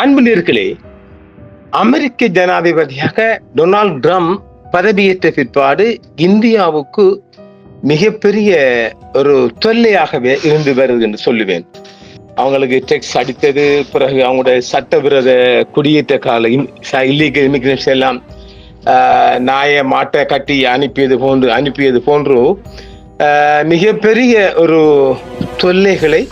அன்பு நேயர்களே, அமெரிக்க ஜனாதிபதியாக டொனால்ட் ட்ரம்ப் பதவியேற்ற பிற்பாடு இந்தியாவுக்கு மிகப்பெரிய ஒரு தொல்லையாகவே இருந்து வருது என்று சொல்லுவேன். அவங்களுக்கு டெக்ஸ் அடித்தது, பிறகு அவங்களுடைய சட்டவிரோத குடியேற்ற கால இல்லீகல் இமிகிரேஷன் எல்லாம் நாயை மாட்டை கட்டி அனுப்பியது போன்று மிகப்பெரிய ஒரு தொல்லைகளை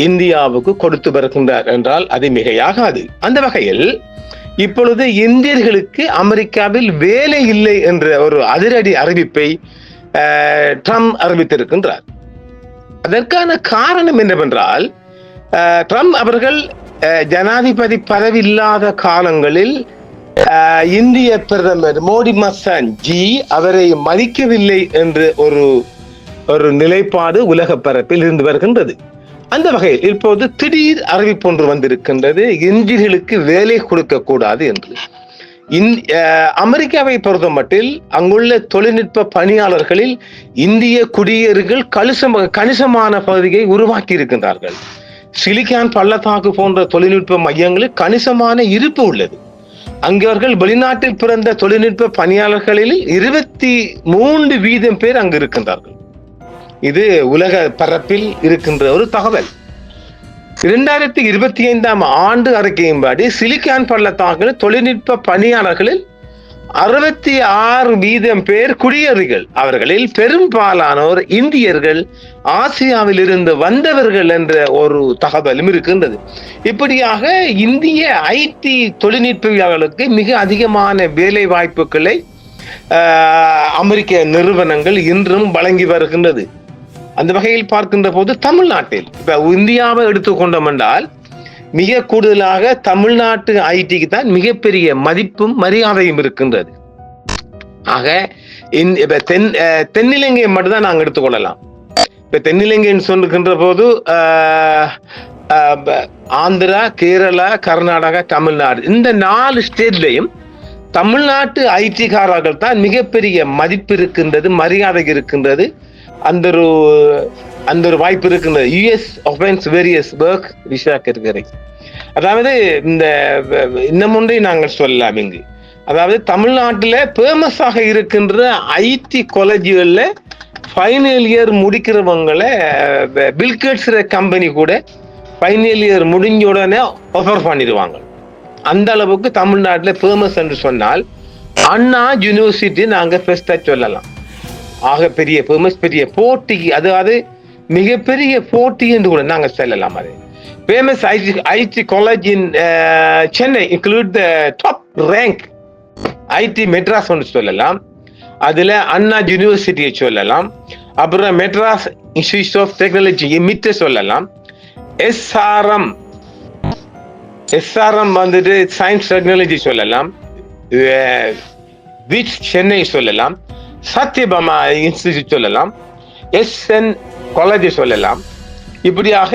இந்தியாவுக்கு கொடுத்து வருகின்றார் என்றால் அது மிகையாகாது. அந்த வகையில் இப்பொழுது இந்தியர்களுக்கு அமெரிக்காவில் வேலை இல்லை என்ற ஒரு அதிரடி அறிவிப்பை ட்ரம்ப் அறிவித்திருக்கின்றார். அதற்கான காரணம் என்னவென்றால், ட்ரம்ப் அவர்கள் ஜனாதிபதி பதவி இல்லாத காலங்களில் இந்திய பிரதமர் மோடி மசான் ஜி அவரை மதிக்கவில்லை என்று ஒரு நிலைப்பாடு உலக பரப்பில் இருந்து வருகின்றது. அந்த வகையில் இப்போது திடீர் அறிவிப்பு ஒன்று வந்திருக்கின்றது, இந்தியர்களுக்கு வேலை கொடுக்க கூடாது என்று. அமெரிக்காவை பொறுத்த மட்டில் அங்குள்ள தொழில்நுட்ப பணியாளர்களில் இந்திய குடியேறிகள் கணிசமான பகுதியை உருவாக்கி இருக்கின்றார்கள். சிலிகான் பள்ளத்தாக்கு போன்ற தொழில்நுட்ப மையங்களில் கணிசமான இருப்பு உள்ளது. அங்கு அவர்கள் வெளிநாட்டில் பிறந்த தொழில்நுட்ப பணியாளர்களில் 23% பேர் அங்கு இருக்கின்றார்கள். இது உலக பரப்பில் இருக்கின்ற ஒரு தகவல். 2025 ஆண்டு அறிக்கையின்படி சிலிகான் பள்ளத்தாக்கில் தொழில்நுட்ப பணியாளர்களில் 66% பேர் குடியேறிகள். அவர்களில் பெரும்பாலானோர் இந்தியர்கள், ஆசியாவில் இருந்து வந்தவர்கள் என்ற ஒரு தகவலும் இருக்கின்றது. இப்படியாக இந்திய ஐடி தொழில்நுட்பவியலாளர்களுக்கு மிக அதிகமான வேலை வாய்ப்புகளை அமெரிக்க நிறுவனங்கள் இன்றும் வழங்கி வருகின்றது. அந்த வகையில் பார்க்கின்ற போது தமிழ்நாட்டில் இப்ப இந்தியாவை எடுத்துக்கொண்டோம் என்றால் மிக கூடுதலாக தமிழ்நாட்டு ஐடிக்கு தான் மிகப்பெரிய மதிப்பும் மரியாதையும் இருக்கின்றது. ஆக இப்ப தென்னிலங்கையை மட்டும்தான் நாங்கள் எடுத்துக்கொள்ளலாம். இப்ப தென்னிலங்கைன்னு சொல்லுகின்ற போது ஆந்திரா, கேரளா, கர்நாடகா, தமிழ்நாடு, இந்த 4 ஸ்டேட்லையும் தமிழ்நாட்டு ஐடிக்காரர்கள் தான் மிகப்பெரிய மதிப்பு இருக்கின்றது, மரியாதை இருக்கின்றது. அந்த ஒரு வாய்ப்பு இருக்கின்றது. US offence various work visa இருக்கிறது. அதாவது இன்னும் ஒன்றை நாங்கள் சொல்லலாம் இங்கு. அதாவது தமிழ்நாட்டில் ஃபேமஸாக இருக்கின்ற ஐடி காலேஜுகளில் ஃபைனல் இயர் முடிக்கிறவங்களை பில்கேட்ஸ் கம்பெனி கூட ஃபைனல் இயர் முடிஞ்ச உடனே ஆஃபர் பண்ணிடுவாங்க. அந்த அளவுக்கு தமிழ்நாட்டில் ஃபேமஸ் என்று சொன்னால் அண்ணா யூனிவர்சிட்டி நாங்கள் பெஸ்ட்டாக சொல்லலாம். ஆக பெரிய ஃபேமஸ், பெரிய போட்டிக்கு, அதாவது மிகப்பெரிய போட்டி என்று கூட நாங்கள் சொல்லலாம். அது famous IT college in Chennai include the top rank IT Madras ஒன்று சொல்லலாம். அதுல அண்ணா யூனிவர்சிட்டியை சொல்லலாம். அப்புறம் Madras institute of technology MIT சொல்லலாம். எஸ்ஆர்எம் வந்துட்டு சயின்ஸ் டெக்னாலஜி சொல்லலாம். விச் சென்னை சொல்லலாம். சத்யபாமா இன்ஸ்டிடியூட் சொல்லலாம். எஸ்என் காலேஜ் சொல்லலாம். இப்படியாக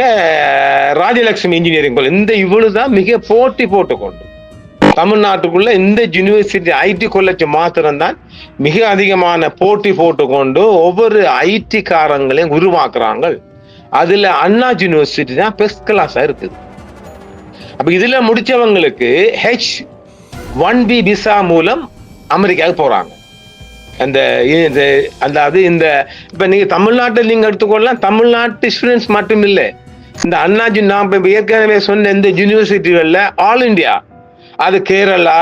ராஜலட்சுமி இன்ஜினியரிங் காலேஜ், இந்த இவ்வளவுதான் மிக போட்டி போட்டுக்கொண்டு தமிழ்நாட்டுக்குள்ள இந்த யூனிவர்சிட்டி ஐடி காலேஜ் மாத்திரம்தான் மிக அதிகமான போட்டி போட்டுக்கொண்டு ஒவ்வொரு ஐடி காரங்களையும் உருவாக்குறாங்க. அதுல அண்ணா யூனிவர்சிட்டி தான் பெஸ்ட் கிளாஸா இருக்குது. அப்ப இதுல முடிச்சவங்களுக்கு H1B விசா மூலம் அமெரிக்காவுக்கு போறாங்க. இப்ப நீங்க தமிழ்நாட்டில் நீங்க எடுத்துக்கொள்ளலாம். தமிழ்நாட்டு ஸ்டூடெண்ட்ஸ் மட்டும் இல்லை, இந்த அண்ணாஜி நாம் ஏற்கனவே சொன்ன இந்த யூனிவர்சிட்டிகள்ல ஆல் இண்டியா, அது கேரளா,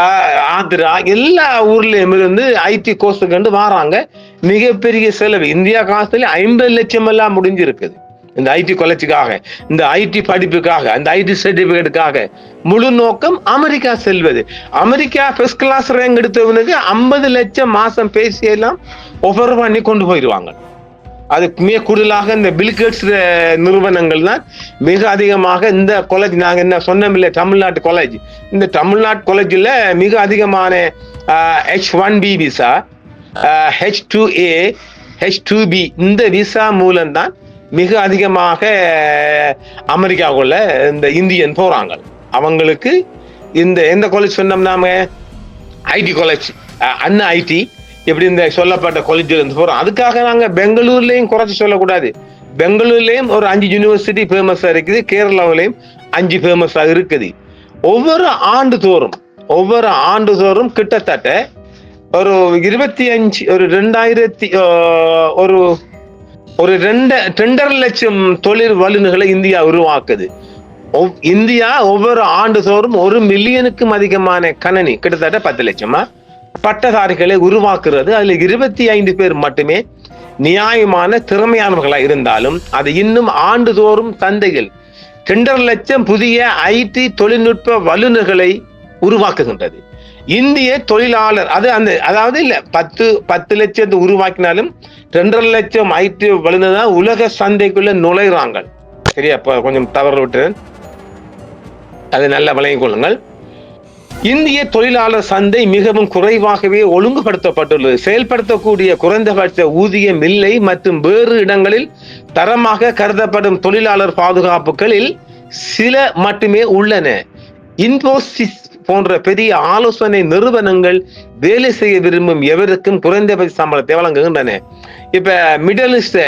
ஆந்திரா, எல்லா ஊர்லயும் இருந்து ஐடி கோர்ஸ் கண்டு வராங்க. மிகப்பெரிய செலவு, இந்தியா காசுல 50 லட்சம் எல்லாம் முடிஞ்சிருக்குது இந்த ஐடி காலேஜுக்காக, இந்த ஐடி படிப்புக்காக, அந்த ஐடி சர்டிபிகேட்டுக்காக. முழு நோக்கம் அமெரிக்கா செல்வது. அமெரிக்கா ஃபர்ஸ்ட் கிளாஸ் ரேங்க் எடுத்தவனுக்கு 50 லட்சம் மாசம் பேசியெல்லாம் ஒஃபர் பண்ணி கொண்டு போயிடுவாங்க. அது மிக கூடுதலாக இந்த பில்கேட்ஸ் நிறுவனங்கள் தான் மிக அதிகமாக இந்த காலேஜ், நாங்கள் என்ன சொன்னோம்ல தமிழ்நாட்டு காலேஜ், இந்த தமிழ்நாட்டு காலேஜில் மிக அதிகமான H1B விசா, H2A, H2B இந்த விசா மூலம்தான் மிக அதிகமாக அமெரிக்காவுக்குள்ள இந்த இந்தியன் போறாங்க. அவங்களுக்கு இந்த எந்த காலேஜ் சொன்னோம் நாம, ஐடி காலேஜ், அண்ணா ஐடி, எப்படி இந்த சொல்லப்பட்ட காலேஜில் இருந்து போறோம். அதுக்காக நாங்க பெங்களூர்லயும் குறைச்சி சொல்லக்கூடாது. பெங்களூர்லயும் ஒரு 5 யூனிவர்சிட்டி ஃபேமஸா இருக்குது, கேரளாவிலையும் 5 ஃபேமஸா இருக்குது. ஒவ்வொரு ஆண்டுதோறும் கிட்டத்தட்ட ஒரு 25 ஒரு 2000 ஒரு 2.5 லட்சம் தொழில் வல்லுநர்களை இந்தியா உருவாக்குது. இந்தியா ஒவ்வொரு ஆண்டுதோறும் 1 மில்லியனுக்கும் அதிகமான கணனி, கிட்டத்தட்ட 10 லட்சமா பட்டதாரிகளை உருவாக்குறது. அதுல 25 பேர் மட்டுமே நியாயமான திறமையானவர்களா இருந்தாலும் அது இன்னும் ஆண்டுதோறும் சந்தையில் 2.5 லட்சம் புதிய ஐடி தொழில்நுட்ப வல்லுநர்களை உருவாக்குகின்றது. இந்திய தொழிலாளர் அதாவது இல்ல 10 லட்சத்தை உருவாக்கினாலும் 2.5 லட்சம் ஐடி வல்லுநர் தான் உலக சந்தைக்குள்ள நுழைறாங்க. சரியா? கொஞ்சம் தவறு விட்டு அது நல்ல விளங்கிக் கொள்ளுங்கள். இந்திய தொழிலாளர் சந்தை மிகவும் குறைவாகவே ஒழுங்குபடுத்தப்பட்டுள்ளது. செயல்படுத்தக்கூடிய குறைந்தபட்ச ஊதியம் இல்லை மற்றும் வேறு இடங்களில் தரமாக கருதப்படும் தொழிலாளர் பாதுகாப்புகளில் சில மட்டுமே உள்ளன. இன்போசிஸ் போன்ற பெரிய ஆலோசனை நிறுவனங்கள் வேலை செய்ய விரும்பும் எவருக்கும் குறைந்தபட்ச சம்பளத்தை வழங்குகின்றன. இப்ப மிடில் ஈஸ்ட்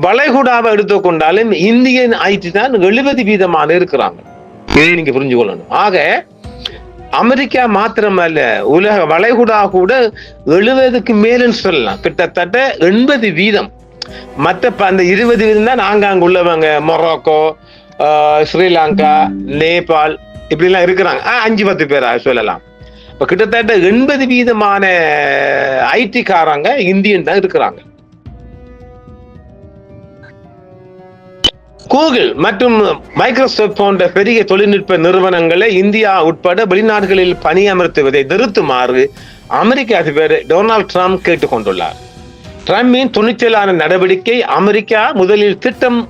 வளைகுடாவை எடுத்துக்கொண்டாலும் இந்தியன் ஐடி தான் 70% இருக்கிறாங்க. இதை நீங்க புரிஞ்சு கொள்ளணும். ஆக அமெரிக்கா மாத்திரமல்ல, உலக வளைகுடா கூட 70க்கு மேலும் சொல்லலாம். கிட்டத்தட்ட 80%. மற்ற அந்த 20% தான் ஆங்காங்க உள்ளவங்க. மொராக்கோ, ஸ்ரீலங்கா, நேபாள் இப்படி எல்லாம் இருக்கிறாங்க. 5-10 பேரா சொல்லலாம். இப்ப கிட்டத்தட்ட 80% ஐடி காரங்க இந்தியன் தான் இருக்கிறாங்க. கூகுள் மற்றும் மைக்ரோசாப்ட் போன்ற பெரிய தொழில்நுட்ப நிறுவனங்களை இந்தியா உட்பட வெளிநாடுகளில் பணியமர்த்துவதை நிறுத்துமாறு அமெரிக்க அதிபர் டொனால்ட் ட்ரம்ப் கேட்டுக் கொண்டுள்ளார். ட்ரம்பின் துணிச்சலான நடவடிக்கை அமெரிக்கா முதலில் திட்டம்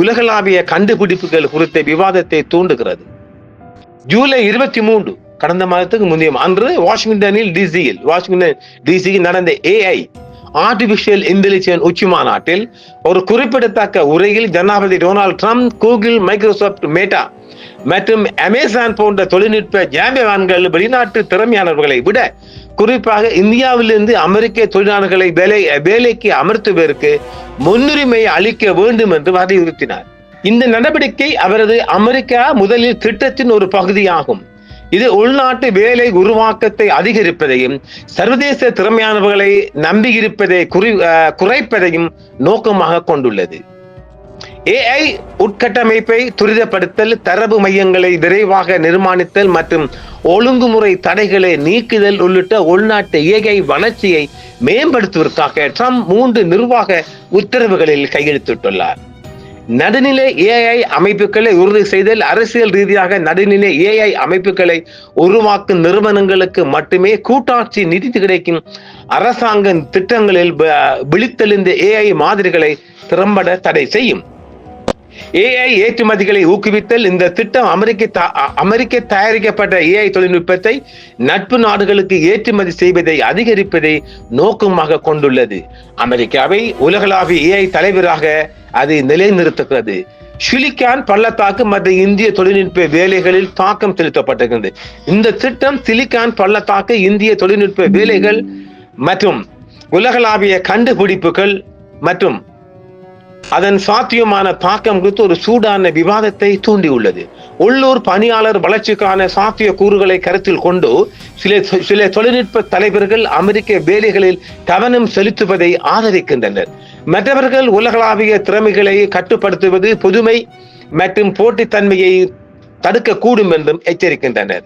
உலகளாவிய கண்டுபிடிப்புகள் குறித்த விவாதத்தை தூண்டுகிறது. ஜூலை 23 கடந்த மாதத்துக்கு முந்தைய அன்று வாஷிங்டன் டிசியில் நடந்த AI ஆர்டிபிஷியல் இன்டெலிஜென்ஸ் உச்சி மாநாட்டில் ஒரு குறிப்பிடத்தக்க உரையில் ஜனாதிபதி டொனால்ட் ட்ரம்ப் கூகுள், மைக்ரோசாப்ட், மேட்டா மற்றும் அமேசான் போன்ற தொழில்நுட்ப ஜாம்பவான்கள் வெளிநாட்டு திறமையானவர்களை விட குறிப்பாக இந்தியாவிலிருந்து அமெரிக்க தொழிலாளர்களை வேலைக்கு அமர்த்துவதற்கு முன்னுரிமை அளிக்க வேண்டும் என்று வலியுறுத்தினார். இந்த நடவடிக்கை அவரது அமெரிக்கா முதலில் திட்டத்தின் ஒரு பகுதியாகும். இது உள்நாட்டு வேலை உருவாக்கத்தை அதிகரிப்பதையும் சர்வதேச திறமையானவர்களை நம்பியிருப்பதை குறைப்பதையும் நோக்கமாக கொண்டுள்ளது. AI உட்கட்டமைப்பை துரிதப்படுத்தல், தரவு மையங்களை விரைவாக நிர்மாணித்தல் மற்றும் ஒழுங்குமுறை தடைகளை நீக்குதல் உள்ளிட்ட உள்நாட்டு AI வளர்ச்சியை மேம்படுத்துவதற்காக ட்ரம்ப் 3 நிர்வாக உத்தரவுகளில் கையெழுத்திட்டுள்ளார். நடுநிலை AI அமைப்புகளை உறுதி செய்தல். அரசியல் ரீதியாக நடுநிலை AI அமைப்புகளை உருவாக்கும் நிறுவனங்களுக்கு மட்டுமே கூட்டாட்சி நிதி கிடைக்கும் அரசாங்க திட்டங்களில் விழித்தெழுந்த AI மாதிரிகளை திறம்பட தடை செய்யும். AI ஏற்றுமதிகளை ஊக்குவித்தல். இந்த திட்டம் அமெரிக்க தயாரிக்கப்பட்ட AI தொழில்நுட்பத்தை நட்பு நாடுகளுக்கு ஏற்றுமதி செய்வதை அதிகரிப்பதை நோக்கமாக கொண்டுள்ளது. அமெரிக்காவை உலகளாவிய AI தலைவராக அது நிலைநிறுத்துகிறது. சிலிக்கான் பள்ளத்தாக்கு மற்றும் இந்திய தொழில்நுட்ப வேலைகளில் தாக்கம் செலுத்தப்பட்டிருக்கிறது. இந்த திட்டம் சிலிக்கான் பள்ளத்தாக்கு, இந்திய தொழில்நுட்ப வேலைகள் மற்றும் உலகளாவிய கண்டுபிடிப்புகள் மற்றும் அதன் சாத்தியமான தாக்கம் குறித்து ஒரு சூடான விவாதத்தை தூண்டியுள்ளது. உள்ளூர் பணியாளர் வளர்ச்சிக்கான சாத்திய கூறுகளை கருத்தில் கொண்டு சில தொழில்நுட்ப தலைவர்கள் அமெரிக்க வேலைகளில் கவனம் செலுத்துவதை ஆதரிக்கின்றனர். மற்றவர்கள் உலகளாவிய திறமைகளை கட்டுப்படுத்துவது புதுமை மற்றும் போட்டித்தன்மையை தடுக்கக்கூடும் என்றும் எச்சரிக்கின்றனர்.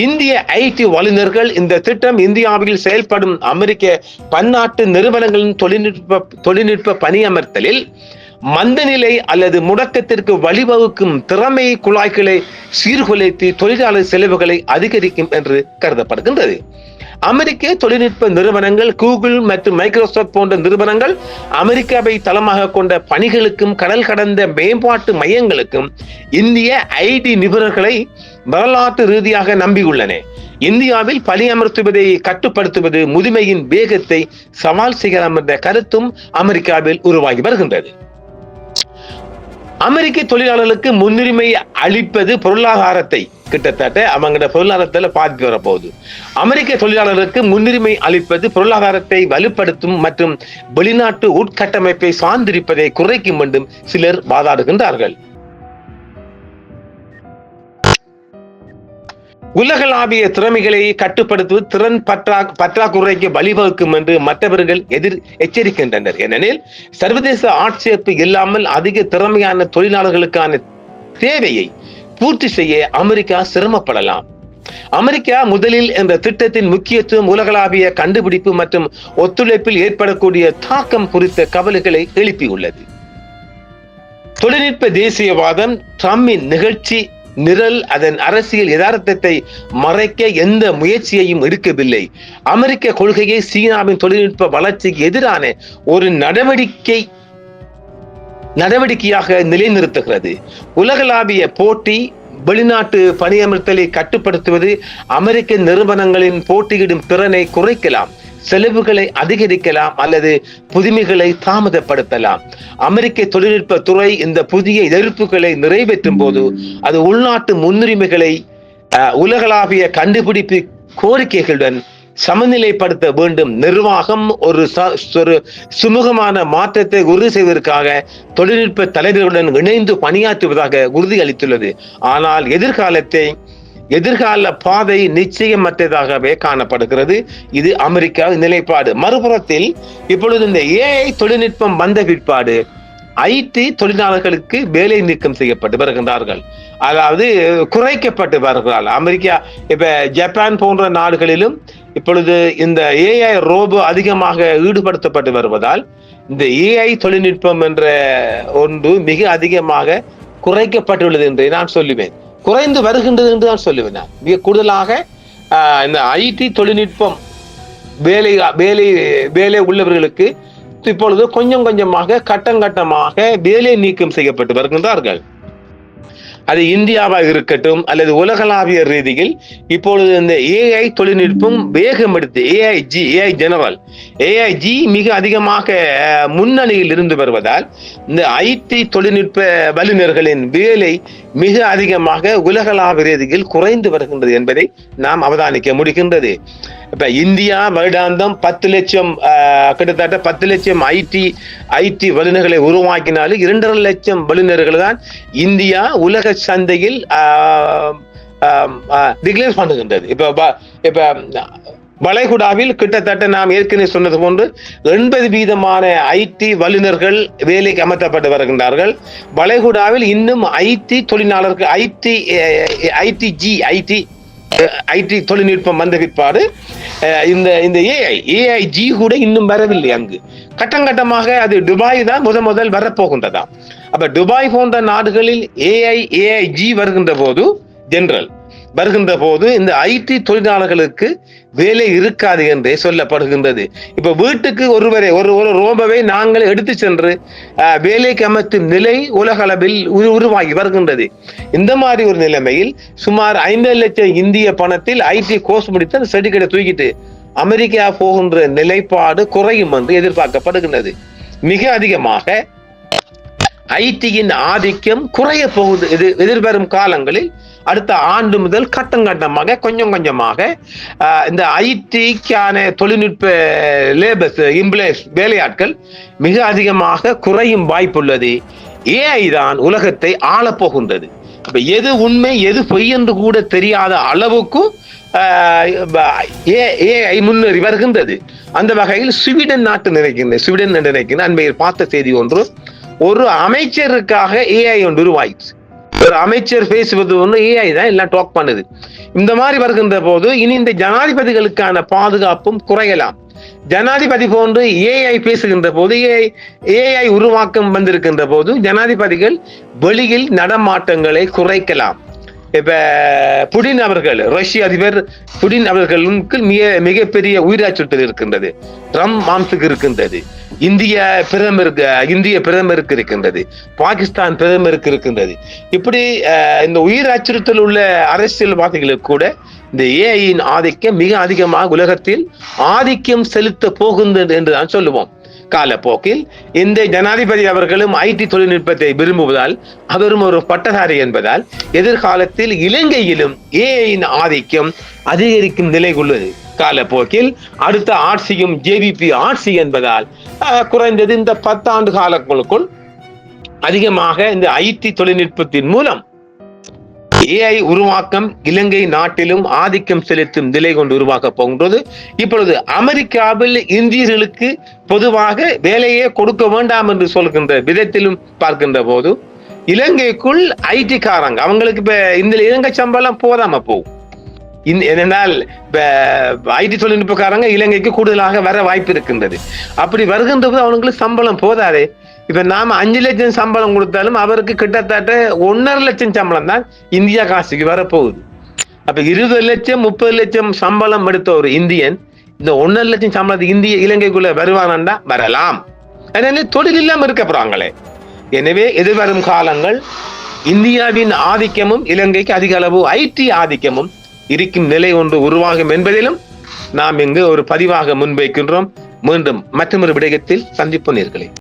இந்திய ஐடி வல்லுநர்கள் இந்த திட்டம் இந்தியாவில் செயல்படும் அமெரிக்க பன்னாட்டு நிறுவனங்களின் தொழில்நுட்ப பணியமர்த்தலில் மந்தநிலை அல்லது முடக்கத்திற்கு வழிவகுக்கும் திறமை குழாய்களை சீர்குலைத்து தொழிலாளர் செலவுகளை அதிகரிக்கும் என்று கருதப்படுகின்றது. அமெரிக்க தொழில்நுட்ப நிறுவனங்கள் கூகுள் மற்றும் மைக்ரோசாப்ட் போன்ற நிறுவனங்கள் அமெரிக்காவை தளமாக கொண்ட பணிகளுக்கும் கடல் கடந்த மேம்பாட்டு மையங்களுக்கும் இந்திய ஐடி நிபுணர்களை வரலாற்று ரீதியாக நம்பியுள்ளன. இந்தியாவில் பணியமர்த்துவதை கட்டுப்படுத்துவது முதுமையின் வேகத்தை சவால் செய்யலாம் என்ற கருத்தும் அமெரிக்காவில் உருவாகி வருகின்றது. அமெரிக்க தொழிலாளர்களுக்கு முன்னுரிமை அளிப்பது பொருளாதாரத்தை கிட்டத்தட்ட அவங்களோட பொருளாதாரத்தில் பாதிப்பு வரப்போகுது. அமெரிக்க தொழிலாளர்களுக்கு முன்னுரிமை அளிப்பது பொருளாதாரத்தை வலுப்படுத்தும் மற்றும் வெளிநாட்டு உட்கட்டமைப்பை சார்ந்திருப்பதை குறைக்கும் என்றும் சிலர் வாதாடுகின்றார்கள். உலகளாவிய திறமைகளை கட்டுப்படுத்துவது திறன் பற்றாக்குறைக்கு வழிவகுக்கும் என்று மற்றவர்கள் எச்சரிக்கின்றனர். ஏனெனில் சர்வதேச ஆட்சேர்ப்பு இல்லாமல் அதிக திறமையான தொழிலாளர்களுக்கான தேவையை பூர்த்தி செய்ய அமெரிக்கா சிரமப்படலாம். அமெரிக்கா முதலில் என்ற திட்டத்தின் முக்கியத்துவம் உலகளாவிய கண்டுபிடிப்பு மற்றும் ஒத்துழைப்பில் ஏற்படக்கூடிய தாக்கம் குறித்த கவலைகளை எழுப்பியுள்ளது. தொழில்நுட்ப தேசியவாதம் ட்ரம்பின் நிகழ்ச்சி நிரல் அதன் அரசியல் யதார்த்தத்தை மறைக்க எந்த முயற்சியையும் எடுக்கவில்லை. அமெரிக்க கொள்கையை சீனாவின் தொழில்நுட்ப வளர்ச்சிக்கு எதிரான ஒரு நடவடிக்கையாக நிலைநிறுத்துகிறது. உலகளாவிய போட்டி, வெளிநாட்டு பணியமர்த்தலை கட்டுப்படுத்துவது அமெரிக்க நிறுவனங்களின் போட்டியிடும் திறனை குறைக்கலாம், செலவுகளை அதிகரிக்கலாம் அல்லது புதுமைகளை தாமதப்படுத்தலாம். அமெரிக்க தொழில்நுட்ப துறை இந்த புதிய எதிர்ப்புகளை நிறைவேற்றும் போது அது உள்நாட்டு முன்னுரிமைகளை உலகளாவிய கண்டுபிடிப்பு கோரிக்கைகளுடன் சமநிலைப்படுத்த வேண்டும். நிர்வாகம் ஒரு சுமூகமான மாற்றத்தை உறுதி செய்வதற்காக தொழில்நுட்ப தலைவர்களுடன் இணைந்து பணியாற்றுவதாக உறுதியளித்துள்ளது. ஆனால் எதிர்கால பாதை நிச்சயமற்றதாகவே காணப்படுகிறது. இது அமெரிக்காவின் நிலைப்பாடு. மறுபுறத்தில் இப்பொழுது இந்த AI தொழில்நுட்பம் வந்த பிற்பாடு IT தொழிலாளர்களுக்கு வேலை நீக்கம் செய்யப்பட்டு வருகின்றார்கள், அதாவது குறைக்கப்பட்டு வருகிறார்கள். அமெரிக்கா இப்ப ஜப்பான் போன்ற நாடுகளிலும் இப்பொழுது இந்த AI ரோபோ அதிகமாக ஈடுபடுத்தப்பட்டு வருவதால் இந்த AI தொழில்நுட்பம் என்ற ஒன்று மிக அதிகமாக குறைக்கப்பட்டுள்ளது என்று நான் சொல்லுவேன். குறைந்து வருகின்றது என்று நான் சொல்லுவேன். மிக கூடுதலாக இந்த IT தொழில்நுட்பம் வேலை உள்ளவர்களுக்கு இப்பொழுது கொஞ்சம் கொஞ்சமாக கட்டமாக வேலை நீக்கம் செய்யப்பட்டு வருகின்றார்கள். அது இந்தியாவாக இருக்கட்டும் அல்லது உலகளாவிய ரீதியில் இப்பொழுது இந்த AI தொழில்நுட்பம் வேகம் எடுத்து AI ஜெனரல் AIG மிக அதிகமாக முன்னணியில் இருந்து வருவதால் இந்த IT தொழில்நுட்ப வல்லுநர்களின் வேலை மிக அதிகமாக உலகளாவிய ரீதியில் குறைந்து வருகின்றது என்பதை நாம் அவதானிக்க முடிகின்றது. இப்ப இந்தியா வருடாந்தம் 10 லட்சம் கிட்டத்தட்ட 10 லட்சம் IT வல்லுநர்களை உருவாக்கினாலும் 2.5 லட்சம் வல்லுநர்கள் தான் இந்தியா உலக சந்தையில் டிக்ளேர் பண்ணுகின்றது. இப்ப வளைகுடாவில் கிட்டத்தட்ட நாம் ஏற்கனவே சொன்னது போன்று 80% IT வல்லுநர்கள் வேலைக்கு அமர்த்தப்பட்டு வருகின்றார்கள். வளைகுடாவில் இன்னும் IT தொழிலாளர்கள் IT தொழில்நுட்பம் வந்த பிற்பாடு இந்த AIG கூட இன்னும் வரவில்லை. அங்கு கட்டமாக அது துபாய் தான் முதல் வரப்போகின்றதா. அப்ப துபாய் போன்ற நாடுகளில் AIG வருகின்ற போது ஜெனரல் வருகின்ற போது இந்த IT தொழிலாளர்களுக்கு வேலை இருக்காது என்றே சொல்லப்படுகின்றது. இப்ப வீட்டுக்கு ஒரு ரோபோவை நாங்கள் எடுத்து சென்று வேலைக்கு அமர்த்தும் நிலை உலக அளவில் உருவாகி வருகின்றது. இந்த மாதிரி ஒரு நிலைமையில் சுமார் 50 லட்சம் இந்திய பணத்தில் IT கோர்ஸ் முடித்து அந்த சர்டிபிகேட்டை தூக்கிட்டு அமெரிக்கா போகின்ற நிலைப்பாடு குறையும் என்று எதிர்பார்க்கப்படுகின்றது. மிக அதிகமாக ஐடியின் ஆதிக்கம் குறைய போகுது. எதிர்வரும் காலங்களில் அடுத்த ஆண்டு முதல் கட்டமாக கொஞ்சமாக இந்த ஐடிக்கான தொழில்நுட்ப லேபர்ஸ் எம்ப்ளாய்ஸ் வேலையாட்கள் மிக அதிகமாக குறையும் வாய்ப்புள்ளது. ஏஐ தான் உலகத்தை ஆளப்போகின்றது. இப்ப எது உண்மை எது பொய் என்று கூட தெரியாத அளவுக்கு ஏஐ முன்னேறி வருகின்றது. அந்த வகையில் ஸ்வீடன் நாட்டு நினைக்கின்ற அண்மையில் பார்த்த செய்தி ஒன்று, ஒரு அமைச்சருக்காக ஏஐ ஒன்று உருவாயிடுச்சு. ஒரு அமைச்சர் பேசுவது ஒன்று, ஏஐ தான் எல்லாம் டாக் பண்ணுது. இந்த மாதிரி வருகின்ற போது இனி இந்த ஜனாதிபதிகளுக்கான பாதுகாப்பும் குறையலாம். ஜனாதிபதி போன்று ஏஐ பேசுகின்ற போது, ஏஐ உருவாக்கம் வந்திருக்கின்ற போது ஜனாதிபதிகள் வெளியில் நடமாட்டங்களை குறைக்கலாம். இப்ப புடின் அவர்கள், ரஷ்ய அதிபர் புடின் அவர்களுக்கு மிகப்பெரிய உயிராச்சுறுத்தல் இருக்கின்றது. ட்ரம்ப் மாம்சுக்கு இருக்கின்றது. இந்திய பிரதமருக்கு இருக்கின்றது. பாகிஸ்தான் பிரதமருக்கு இருக்கின்றது. இப்படி இந்த உயிர் அச்சுறுத்தல் உள்ள அரசியல்வாதிகளுக்கு கூட இந்த ஏஐயின் ஆதிக்கம் மிக அதிகமாக உலகத்தில் ஆதிக்கம் செலுத்த போகின்றது என்று தான் சொல்லுவோம். காலப்போக்கில் இந்த ஜனாதிபதி அவர்களும் ஐடி தொழில்நுட்பத்தை விரும்புவதால், அவரும் ஒரு பட்டதாரி என்பதால் எதிர்காலத்தில் இலங்கையிலும் ஏஐயின் ஆதிக்கம் அதிகரிக்கும் நிலை உள்ளது. காலப்போக்கில் அடுத்த ஆட்சியும் ஜேவிபி ஆட்சி என்பதால் குறைந்தது இந்த 10 ஆண்டு காலங்களுக்குள் அதிகமாக இந்த ஐடி தொழில்நுட்பத்தின் மூலம் AI உருவாக்கம் இலங்கை நாட்டிலும் ஆதிக்கம் செலுத்தும் நிலை கொண்டு உருவாக்க போகின்றது. இப்பொழுது அமெரிக்காவில் இந்தியர்களுக்கு பொதுவாக வேலையே கொடுக்க வேண்டாம் என்று சொல்கின்ற விதத்திலும் பார்க்கின்ற போது இலங்கைக்குள் ஐடி காரங்க அவங்களுக்கு இப்ப இந்த இலங்கை சம்பளம் போதாம போகும். ஏனென்றால் ஐடி தொழில்நுட்பக்காரங்க இலங்கைக்கு கூடுதலாக வர வாய்ப்பு இருக்கின்றது. அப்படி வருகின்ற போது அவங்களுக்கு சம்பளம் போதாதே. இப்ப நாம 5 லட்சம் சம்பளம் கொடுத்தாலும் அவருக்கு கிட்டத்தட்ட 1.5 லட்சம் சம்பளம் தான் இந்தியா காசுக்கு வரப்போகுது. அப்ப 20 லட்சம் 30 லட்சம் சம்பளம் எடுத்த ஒரு இந்தியன் இந்த 1.5 லட்சம் சம்பளத்துக்கு இலங்கைக்குள்ள வருவானண்டா வரலாம். அதனால தொழில் இல்லாம இருக்க போறாங்களே. எனவே எதிர்வரும் காலங்கள் இந்தியாவின் ஆதிக்கமும் இலங்கைக்கு அதிக அளவு ஐடி ஆதிக்கமும் இருக்கும் நிலை ஒன்று உருவாகும் என்பதிலும் நாம் இங்கு ஒரு பதிவாக முன்வைக்கின்றோம். மீண்டும் மற்றொரு விடயத்தில் சந்திப்பு நேயர்களே.